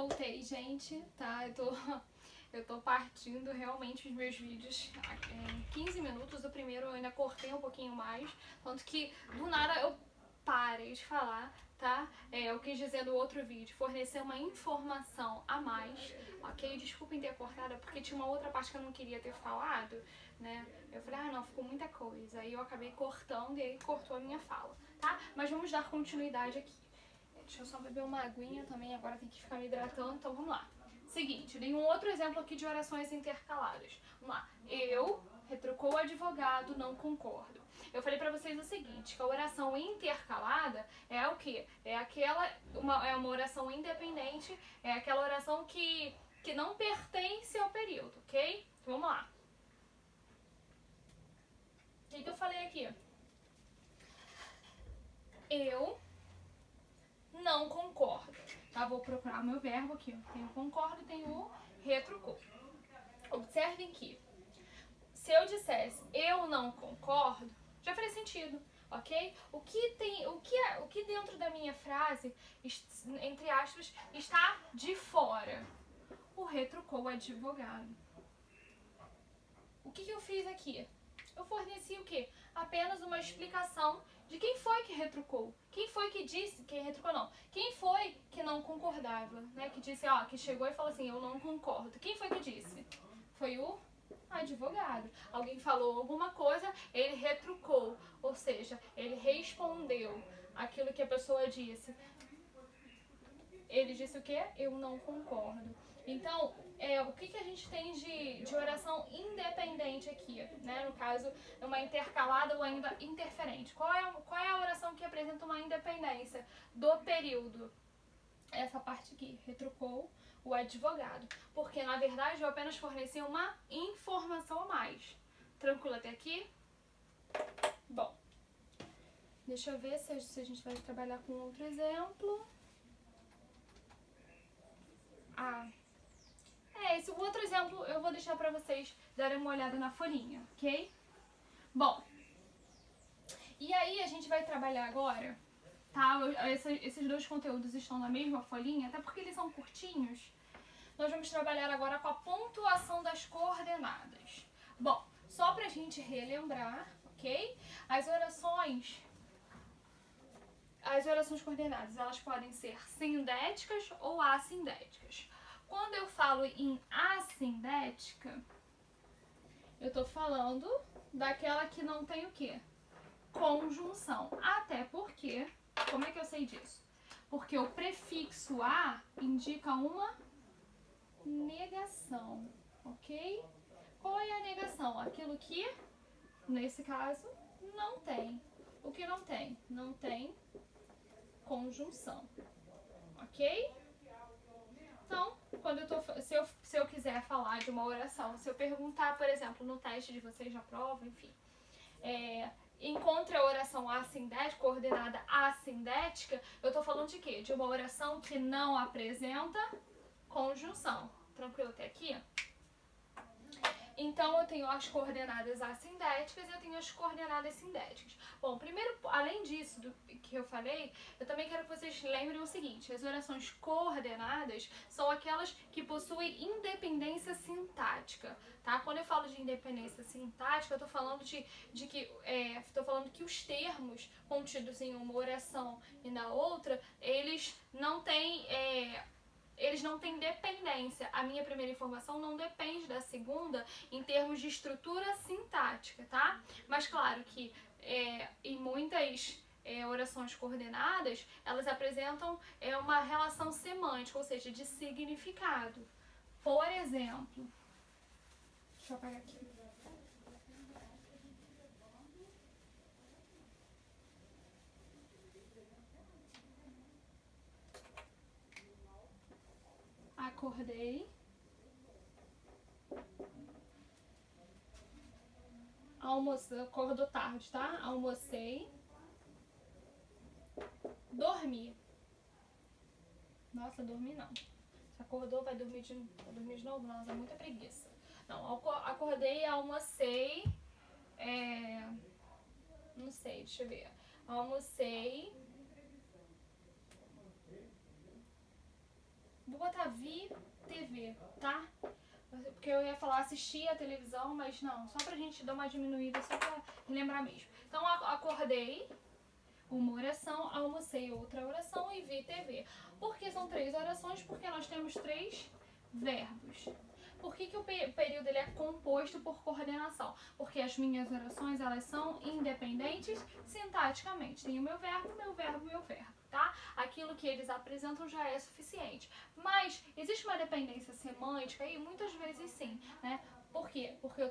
Voltei, gente, tá? Eu tô partindo realmente os meus vídeos em 15 minutos. O primeiro eu ainda cortei um pouquinho mais, tanto que do nada eu parei de falar, tá? Eu quis dizer no outro vídeo, fornecer uma informação a mais, ok? Desculpem ter cortado, porque tinha uma outra parte que eu não queria ter falado, né? Eu falei, ah não, ficou muita coisa. Aí eu acabei cortando e aí cortou a minha fala, tá? Mas vamos dar continuidade aqui. Deixa eu só beber uma aguinha também, agora tem que ficar me hidratando, então vamos lá. Seguinte, dei um outro exemplo aqui de orações intercaladas. Vamos lá. Eu, retrucou o advogado, não concordo. Eu falei pra vocês o seguinte, que a oração intercalada é o quê? É uma oração independente, é aquela oração que não pertence ao período, ok? Então vamos lá. O que eu falei aqui? Eu não concordo, tá? Vou procurar meu verbo aqui. Tem o concordo e tem o retrucou. Observem que se eu dissesse eu não concordo, já faria sentido, ok? O que dentro da minha frase, entre aspas, está de fora? O retrucou o advogado. O que eu fiz aqui? Eu forneci o quê? Apenas uma explicação de quem foi que retrucou. Quem foi que disse, quem retrucou não, quem foi que não concordava, né? Que disse, ó, que chegou e falou assim, eu não concordo. Quem foi que disse? Foi o advogado. Alguém falou alguma coisa, ele retrucou, ou seja, ele respondeu aquilo que a pessoa disse. Ele disse o quê? Eu não concordo. Então, o que a gente tem de oração independente aqui, né? No caso, uma intercalada ou ainda interferente. Qual é a oração que apresenta uma independência do período? Essa parte aqui, retrucou o advogado. Porque, na verdade, eu apenas forneci uma informação a mais. Tranquilo até aqui? Bom, deixa eu ver se a gente vai trabalhar com outro exemplo. Esse outro exemplo eu vou deixar pra vocês darem uma olhada na folhinha, ok? Bom, e aí a gente vai trabalhar agora, tá? Esses dois conteúdos estão na mesma folhinha, até porque eles são curtinhos. Nós vamos trabalhar agora com a pontuação das coordenadas. Bom, só pra gente relembrar, ok? As orações coordenadas, elas podem ser sindéticas ou assindéticas. Quando eu falo em assindética, eu tô falando daquela que não tem o quê? Conjunção. Até porque, como é que eu sei disso? Porque o prefixo a indica uma negação, ok? Qual é a negação? Aquilo que, nesse caso, não tem. O que não tem? Não tem conjunção, ok? Então, se eu quiser falar de uma oração, se eu perguntar, por exemplo, no teste de vocês na prova, enfim, encontre a oração assindética, coordenada assindética, eu tô falando de quê? De uma oração que não apresenta conjunção. Tranquilo até aqui? Então, eu tenho as coordenadas assindéticas e eu tenho as coordenadas sindéticas. Bom, primeiro, além disso do que eu falei, eu também quero que vocês lembrem o seguinte, as orações coordenadas são aquelas que possuem independência sintática, tá? Quando eu falo de independência sintática, eu tô falando que os termos contidos em uma oração e na outra, eles não têm dependência. A minha primeira informação não depende da segunda em termos de estrutura sintática, tá? Mas claro que em muitas orações coordenadas, elas apresentam uma relação semântica, ou seja, de significado. Por exemplo, deixa eu apagar aqui. Acordei. Acordou tarde, tá? Almocei. Dormi. Nossa, dormi não. Se acordou, vai dormir de novo? Nossa, é muita preguiça. Não, acordei, almocei. Não sei, deixa eu ver. Almocei. Vou botar vi TV, tá? Porque eu ia falar assistir a televisão, mas não, só pra gente dar uma diminuída, só pra lembrar mesmo. Então, acordei, uma oração, almocei outra oração e vi TV. Por que são 3 orações? Porque nós temos 3 verbos. Por que o período ele é composto por coordenação? Porque as minhas orações, elas são independentes sintaticamente. Tem o meu verbo, tá? Aquilo que eles apresentam já é suficiente. Mas existe uma dependência semântica e muitas vezes sim, né? Por quê? Porque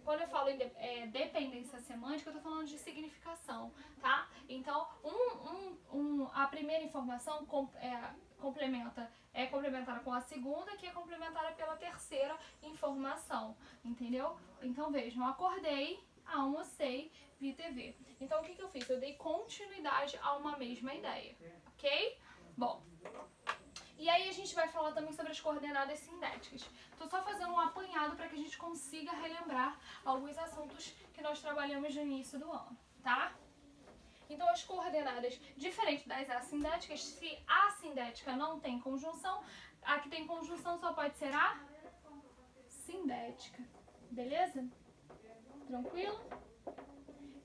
quando eu falo em dependência semântica, eu tô falando de significação, tá? Então, a primeira informação é complementada com a segunda, que é complementada pela terceira informação, entendeu? Então, vejam, acordei, almocei, vi TV. Então, o que eu fiz? Eu dei continuidade a uma mesma ideia, ok? Bom, e aí a gente vai falar também sobre as coordenadas sindéticas. Tô só fazendo um apanhado para que a gente consiga relembrar alguns assuntos que nós trabalhamos no início do ano, tá? Então, as coordenadas, diferente das assindéticas, se a assindética não tem conjunção, a que tem conjunção só pode ser a sindética, beleza? Tranquilo?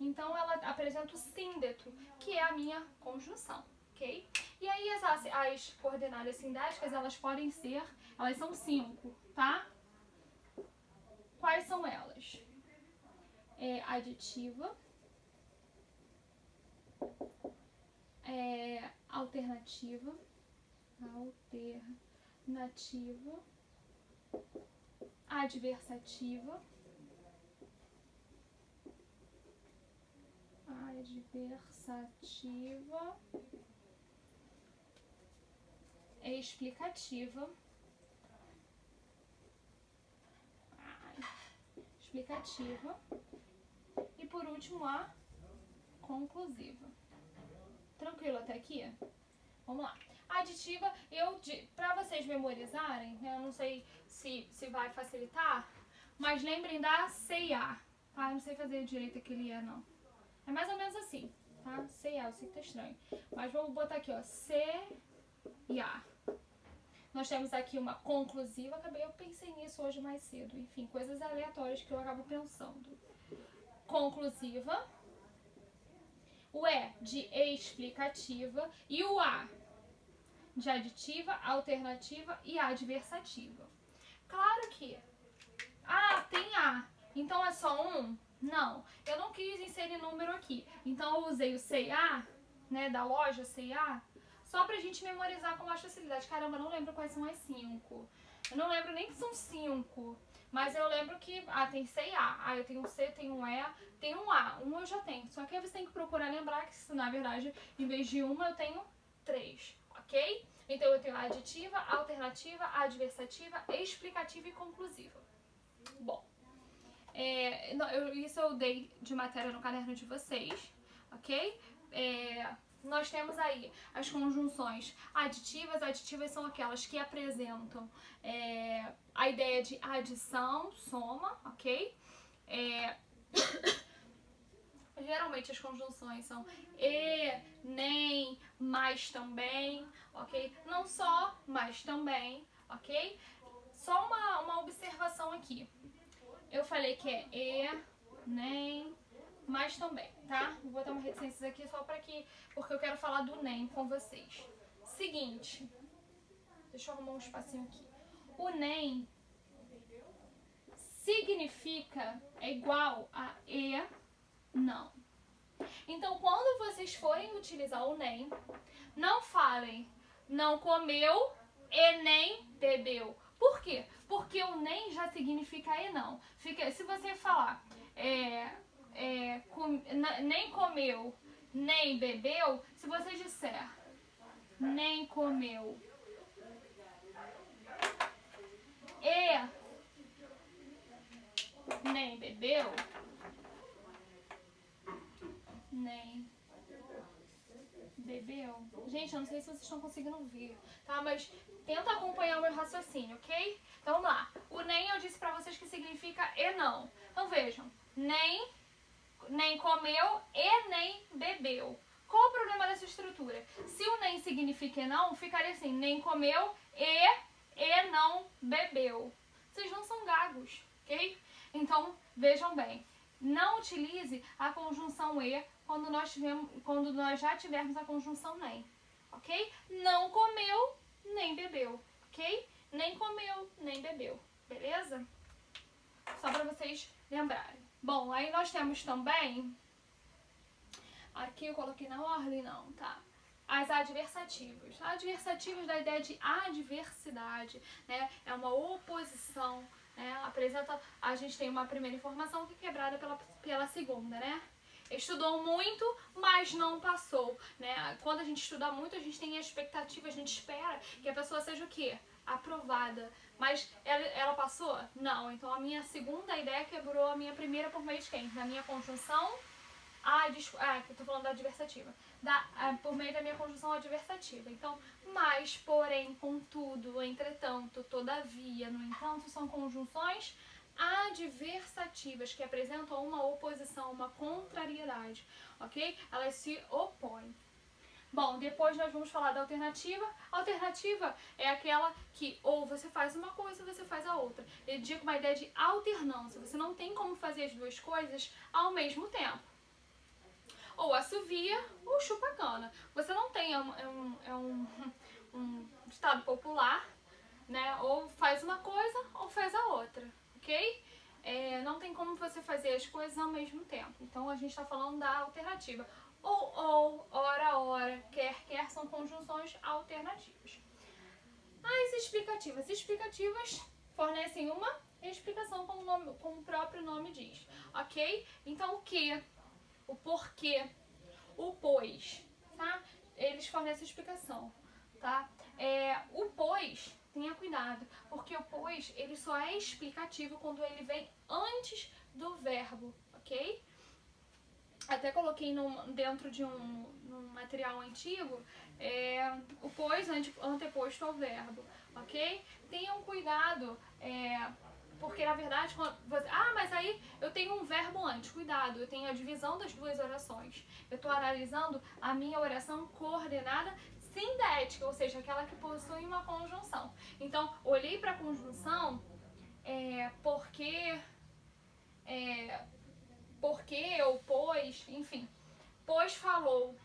Então, ela apresenta o síndeto, que é a minha conjunção, ok? E aí, as coordenadas sindéticas, elas são 5, tá? Quais são elas? Aditiva, alternativa, adversativa, explicativa, e por último a conclusiva. Tranquilo até aqui? Vamos lá. A aditiva, pra vocês memorizarem, né, eu não sei se vai facilitar, mas lembrem da C e A, tá? Eu não sei fazer direito aquele A, não. É mais ou menos assim, tá? C e A, eu sei que tá estranho. Mas vamos botar aqui, ó, C e A. Nós temos aqui uma conclusiva, eu pensei nisso hoje mais cedo. Enfim, coisas aleatórias que eu acabo pensando. Conclusiva. O E de explicativa e o A de aditiva, alternativa e adversativa. Claro que tem A, então é só um? Não, eu não quis inserir número aqui, então eu usei o C&A, né, da loja C&A, só pra gente memorizar com mais facilidade. Caramba, eu não lembro quais são as 5, eu não lembro nem que são 5, mas eu lembro que tem C e A. Eu tenho um C, tenho um E, tenho um A. Um eu já tenho. Só que aí você tem que procurar lembrar que, na verdade, em vez de uma, eu tenho 3, ok? Então eu tenho a aditiva, a alternativa, a adversativa, explicativa e conclusiva. Bom, isso eu dei de matéria no caderno de vocês, ok? Nós temos aí as conjunções aditivas. Aditivas são aquelas que apresentam a ideia de adição, soma, ok? Geralmente as conjunções são e, nem, mas também, ok? Não só, mas também, ok? Só uma observação aqui. Eu falei que é e, nem, mas também, tá? Vou botar uma reticências aqui só porque eu quero falar do nem com vocês. Seguinte, deixa eu arrumar um espacinho aqui. O nem significa, é igual a e, não. Então, quando vocês forem utilizar o nem, não falem não comeu e nem bebeu. Por quê? Porque o nem já significa e não. Se você falar nem comeu, nem bebeu, se você disser nem comeu e nem bebeu, nem bebeu. Gente, eu não sei se vocês estão conseguindo ver, tá? Mas tenta acompanhar o meu raciocínio, ok? Então vamos lá. O nem eu disse pra vocês que significa e não. Então vejam, nem comeu e nem bebeu. Qual o problema essa estrutura. Se o nem significa e não, ficaria assim, nem comeu e não bebeu. Vocês não são gagos, ok? Então, vejam bem, não utilize a conjunção e quando nós já tivermos a conjunção nem, ok? Não comeu, nem bebeu, ok? Nem comeu, nem bebeu, beleza? Só para vocês lembrarem. Bom, aí nós temos também, aqui eu coloquei na ordem, não, tá? As adversativas. Adversativas da ideia de adversidade, né? É uma oposição, né? A gente tem uma primeira informação que é quebrada pela segunda, né? Estudou muito, mas não passou, né? Quando a gente estuda muito, a gente tem a expectativa, a gente espera que a pessoa seja o quê? Aprovada. Mas ela passou? Não. Então a minha segunda ideia quebrou a minha primeira por meio de quem? Da minha conjunção, que eu tô falando da adversativa. Por meio da minha conjunção adversativa. Então, mas, porém, contudo, entretanto, todavia, no entanto, são conjunções adversativas que apresentam uma oposição, uma contrariedade, ok? Elas se opõem. Bom, depois nós vamos falar da alternativa. A alternativa é aquela que ou você faz uma coisa ou você faz a outra. Eu digo uma ideia de alternância. Você não tem como fazer as duas coisas ao mesmo tempo. Ou assovia ou chupa cana. Você não tem um ditado popular, né? Ou faz uma coisa ou faz a outra, ok? Não tem como você fazer as coisas ao mesmo tempo. Então a gente está falando da alternativa. Ou, ora, quer, são conjunções alternativas. As explicativas. Explicativas fornecem uma explicação como o próprio nome diz, ok? Então o que, o porquê, o pois, tá? Eles fornecem explicação, tá? O pois, tenha cuidado, porque o pois, ele só é explicativo quando ele vem antes do verbo, ok? Até coloquei dentro de num material antigo, o pois anteposto ao verbo, ok? Tenham cuidado, porque na verdade, mas aí eu tenho um verbo antes, cuidado, eu tenho a divisão das duas orações. Eu estou analisando a minha oração coordenada sindética, ou seja, aquela que possui uma conjunção. Então, olhei para a conjunção, porque, ou pois, enfim. Pois falou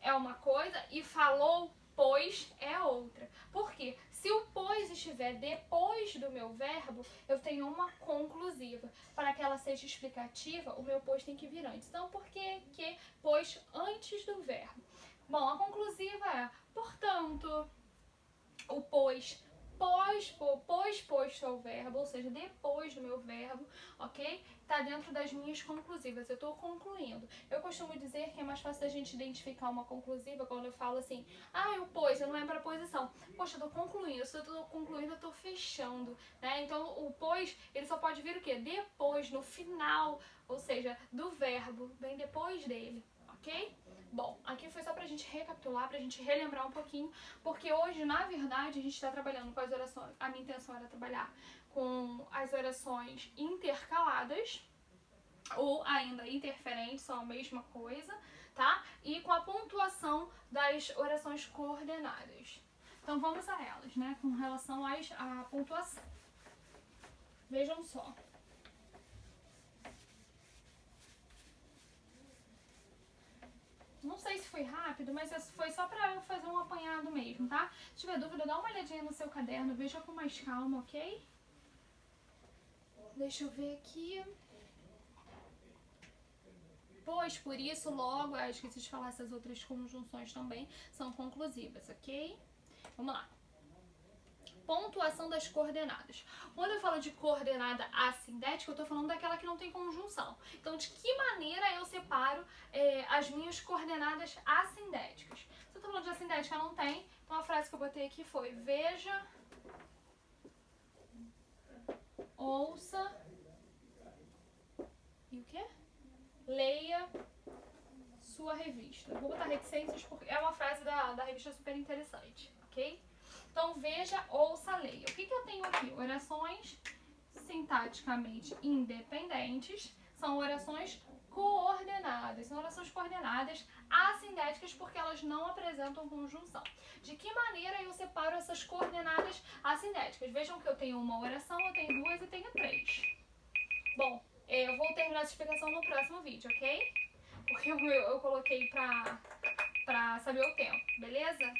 é uma coisa e falou, pois é outra. Por quê? Se o pois estiver depois do meu verbo, eu tenho uma conclusiva. Para que ela seja explicativa, o meu pois tem que vir antes. Então, por que pois antes do verbo? Bom, a conclusiva é, portanto, o pois posto ao verbo, ou seja, depois do meu verbo, ok? Tá dentro das minhas conclusivas, eu tô concluindo. Eu costumo dizer que é mais fácil da gente identificar uma conclusiva quando eu falo assim, o pois, eu não é preposição. Poxa, eu tô concluindo, se eu tô concluindo, eu tô fechando, né? Então, o pois, ele só pode vir o quê? Depois, no final, ou seja, do verbo, vem depois dele, ok? Bom, aqui foi só pra gente recapitular, pra gente relembrar um pouquinho, porque hoje, na verdade, a gente tá trabalhando com as orações, a minha intenção era trabalhar com as orações intercaladas, ou ainda interferentes, são a mesma coisa, tá? E com a pontuação das orações coordenadas. Então vamos a elas, né, com relação à pontuação. Vejam só. Não sei se foi rápido, mas foi só pra eu fazer um apanhado mesmo, tá? Se tiver dúvida, dá uma olhadinha no seu caderno, veja com mais calma, ok? Deixa eu ver aqui. Pois, por isso, logo, eu esqueci de falar essas outras conjunções também, são conclusivas, ok? Vamos lá. Pontuação das coordenadas. Quando eu falo de coordenada assindética, eu estou falando daquela que não tem conjunção. Então, de que maneira eu separo as minhas coordenadas assindéticas? Se eu estou falando de assindética, não tem. Então, a frase que eu botei aqui foi: veja, ouça e o quê? Leia sua revista. Vou botar reticências porque é uma frase da revista super interessante, ok? Então, veja, ouça, leia. O que eu tenho aqui? Orações sintaticamente independentes são orações coordenadas. São orações coordenadas assindéticas porque elas não apresentam conjunção. De que maneira eu separo essas coordenadas assindéticas? Vejam que eu tenho uma oração, eu tenho duas e tenho três. Bom, eu vou terminar essa explicação no próximo vídeo, ok? Porque eu coloquei pra saber o tempo, beleza?